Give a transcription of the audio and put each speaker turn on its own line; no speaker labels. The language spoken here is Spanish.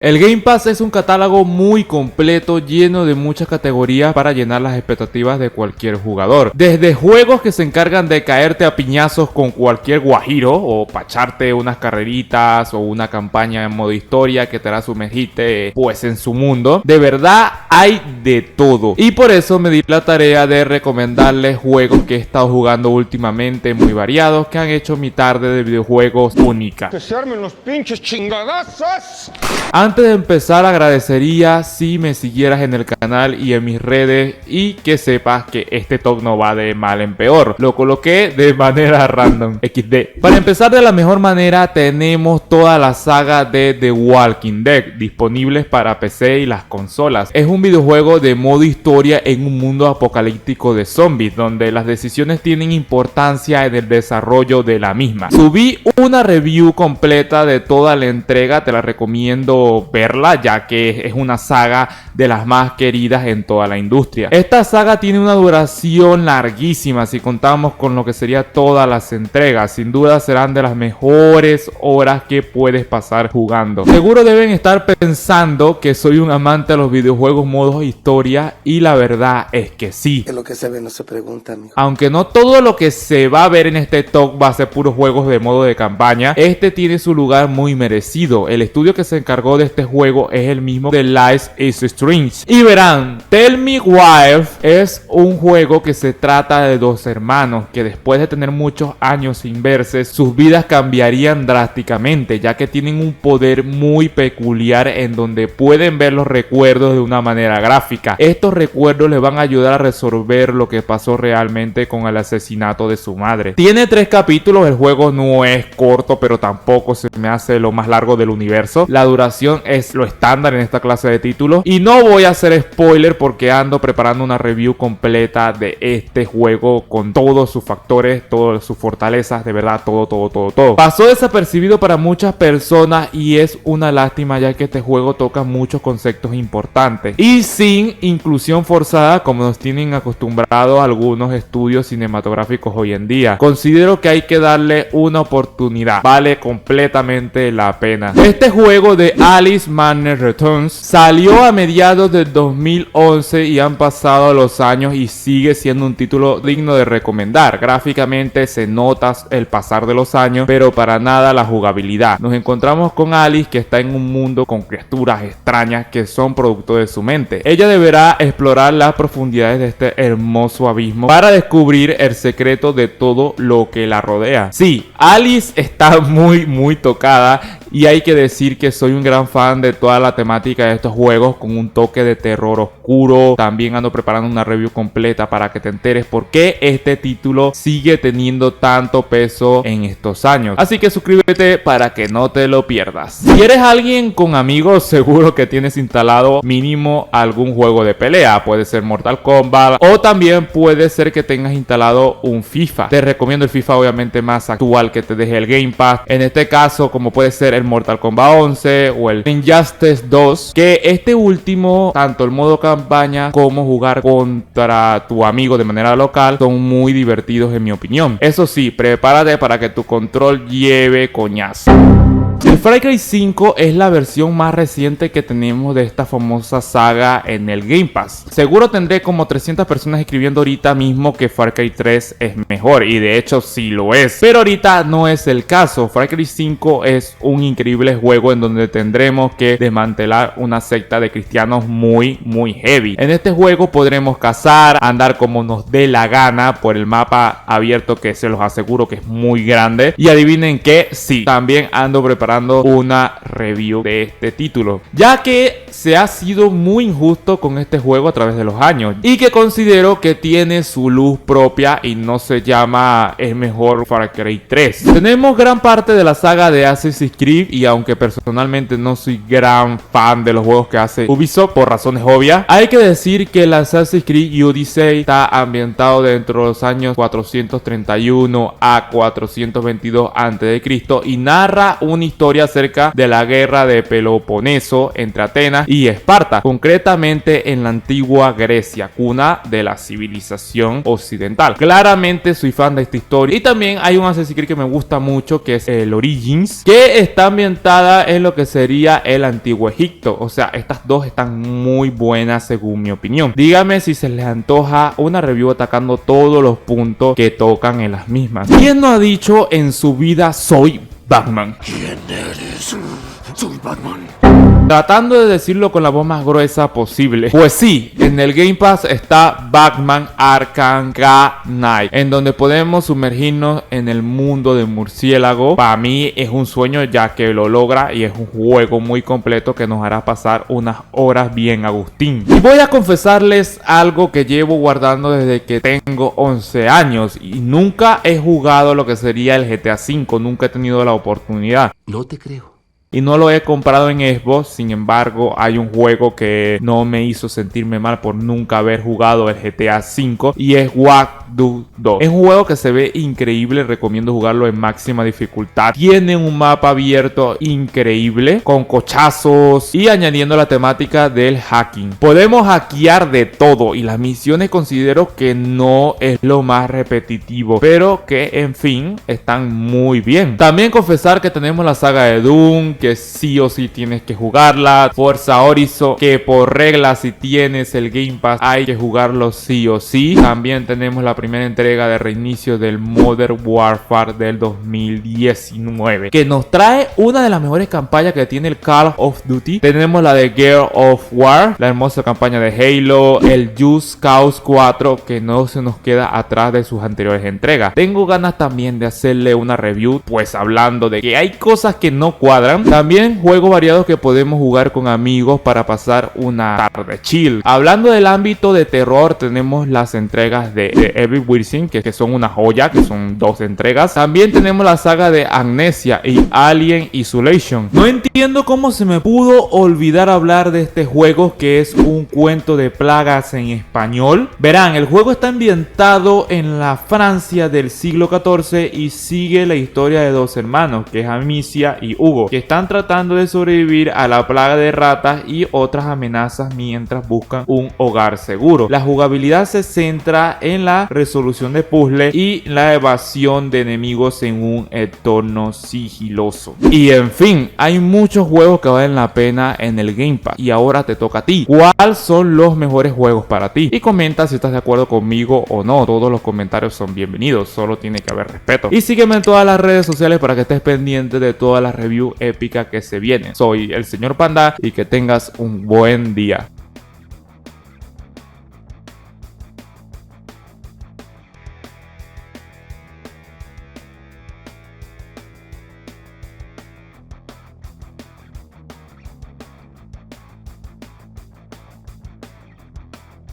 El Game Pass es un catálogo muy completo, lleno de muchas categorías para llenar las expectativas de cualquier jugador. Desde juegos que se encargan de caerte a piñazos con cualquier guajiro o pacharte unas carreritas o una campaña en modo historia que te hará sumergirte pues en su mundo. De verdad hay de todo. Y por eso me di la tarea de recomendarles juegos que he estado jugando últimamente, muy variados, que han hecho mi tarde de videojuegos única.
¡Que se armen los pinches chingadazos!
Antes de empezar, agradecería si me siguieras en el canal y en mis redes y que sepas que este top no va de mal en peor. Lo coloqué de manera random. XD. Para empezar de la mejor manera, tenemos toda la saga de The Walking Dead disponibles para PC y las consolas. Es un videojuego de modo historia en un mundo apocalíptico de zombies, donde las decisiones tienen importancia en el desarrollo de la misma. Subí una review completa de toda la entrega, te la recomiendo verla, ya que es una saga de las más queridas en toda la industria. Esta saga tiene una duración larguísima si contamos con lo que sería todas las entregas. Sin duda serán de las mejores horas que puedes pasar jugando. Seguro deben estar pensando que soy un amante de los videojuegos modos historia, y la verdad es que sí.
Que lo que se ve no se pregunta, amigo.
Aunque no todo lo que se va a ver en este top va a ser puros juegos de modo de campaña, este tiene su lugar muy merecido. El estudio que se encargó de este juego es el mismo de Life is Strange. Y verán, Tell Me Why es un juego que se trata de dos hermanos que después de tener muchos años sin verse, sus vidas cambiarían drásticamente, ya que tienen un poder muy peculiar en donde pueden ver los recuerdos de una manera gráfica. Estos recuerdos les van a ayudar a resolver lo que pasó realmente con el asesinato de su madre. Tiene 3 capítulos, el juego no es corto, pero tampoco se me hace lo más largo del universo. La duración es lo estándar en esta clase de títulos, y no voy a hacer spoiler porque ando preparando una review completa de este juego con todos sus factores, todas sus fortalezas, de verdad todo. Pasó desapercibido para muchas personas y es una lástima, ya que este juego toca muchos conceptos importantes y sin inclusión forzada como nos tienen acostumbrados algunos estudios cinematográficos hoy en día. Considero que hay que darle una oportunidad, vale completamente la pena. Este juego de Alice Madness Returns salió a mediados del 2011 y han pasado los años y sigue siendo un título digno de recomendar. Gráficamente se nota el pasar de los años, pero para nada la jugabilidad. Nos encontramos con Alice, que está en un mundo con criaturas extrañas que son producto de su mente. Ella deberá explorar las profundidades de este hermoso abismo para descubrir el secreto de todo lo que la rodea. Sí, Alice está muy tocada, y hay que decir que soy un gran fan de toda la temática de estos juegos con un toque de terror oscuro. También ando preparando una review completa para que te enteres por qué este título sigue teniendo tanto peso en estos años. Así que suscríbete para que no te lo pierdas. Si eres alguien con amigos, seguro que tienes instalado mínimo algún juego de pelea. Puede ser Mortal Kombat o también puede ser que tengas instalado un FIFA. Te recomiendo el FIFA obviamente más actual que te deje el Game Pass. En este caso, como puede ser el Mortal Kombat 11 o el Injustice 2, que este último, tanto el modo campaña como jugar contra tu amigo de manera local, son muy divertidos en mi opinión. Eso sí, prepárate para que tu control lleve coñazo. El Far Cry 5 es la versión más reciente que tenemos de esta famosa saga en el Game Pass. Seguro tendré como 300 personas escribiendo ahorita mismo que Far Cry 3 es mejor, y de hecho sí lo es, pero ahorita no es el caso. Far Cry 5 es un increíble juego en donde tendremos que desmantelar una secta de cristianos muy heavy. En este juego podremos cazar, andar como nos dé la gana por el mapa abierto, que se los aseguro que es muy grande, y adivinen que sí, también ando preparando una review de este título, ya que se ha sido muy injusto con este juego a través de los años y que considero que tiene su luz propia y no se llama Es Mejor Far Cry 3. Tenemos gran parte de la saga de Assassin's Creed, y aunque personalmente no soy gran fan de los juegos que hace Ubisoft por razones obvias, hay que decir que el Assassin's Creed Odyssey está ambientado dentro de los años 431 a 422 a.C. y narra una historia acerca de la guerra de Peloponeso entre Atenas Atenas y Esparta, concretamente en la antigua Grecia, cuna de la civilización occidental. Claramente soy fan de esta historia. Y también hay un Assassin's Creed que me gusta mucho, que es el Origins, que está ambientada en lo que sería el antiguo Egipto. O sea, estas dos están muy buenas según mi opinión. Dígame si se les antoja una review atacando todos los puntos que tocan en las mismas. ¿Quién no ha dicho en su vida soy Batman?
¿Quién eres? Soy Batman.
Tratando de decirlo con la voz más gruesa posible. Pues sí, en el Game Pass está Batman Arkham Knight, en donde podemos sumergirnos en el mundo de murciélago. Para mí es un sueño, ya que lo logra, y es un juego muy completo que nos hará pasar unas horas bien Agustín. Y voy a confesarles algo que llevo guardando desde que tengo 11 años y nunca he jugado lo que sería el GTA V, nunca he tenido la oportunidad.
No te creo.
Y no lo he comprado en Xbox. Sin embargo, hay un juego que no me hizo sentirme mal por nunca haber jugado el GTA V, y es Watch Dogs 2. Es un juego que se ve increíble, recomiendo jugarlo en máxima dificultad. Tiene un mapa abierto increíble, con cochazos y añadiendo la temática del hacking. Podemos hackear de todo y las misiones considero que no es lo más repetitivo, pero que en fin están muy bien. También confesar que tenemos la saga de Doom, que sí o sí tienes que jugarla. Forza Horizon, que por regla si tienes el Game Pass hay que jugarlo sí o sí. También tenemos la primera entrega de reinicio del Modern Warfare del 2019, que nos trae una de las mejores campañas que tiene el Call of Duty. Tenemos la de Gears of War, la hermosa campaña de Halo, el Just Cause 4, que no se nos queda atrás de sus anteriores entregas. Tengo ganas también de hacerle una review, pues hablando de que hay cosas que no cuadran. También juegos variados que podemos jugar con amigos para pasar una tarde chill. Hablando del ámbito de terror, tenemos las entregas de Evil Within, que son una joya, que son 2 entregas. También tenemos la saga de Amnesia y Alien Isolation. No entiendo cómo se me pudo olvidar hablar de este juego, que es un cuento de plagas en español. Verán, el juego está ambientado en la Francia del siglo XIV y sigue la historia de 2 hermanos, que es Amicia y Hugo, que están tratando de sobrevivir a la plaga de ratas y otras amenazas mientras buscan un hogar seguro. La jugabilidad se centra en la resolución de puzzles y la evasión de enemigos en un entorno sigiloso. Y en fin, hay muchos juegos que valen la pena en el Game Pass, y ahora te toca a ti. ¿Cuáles son los mejores juegos para ti? Y comenta si estás de acuerdo conmigo o no. Todos los comentarios son bienvenidos, solo tiene que haber respeto. Y sígueme en todas las redes sociales para que estés pendiente de todas las reviews épicas que se vienen. Soy el señor Panda y que tengas un buen día.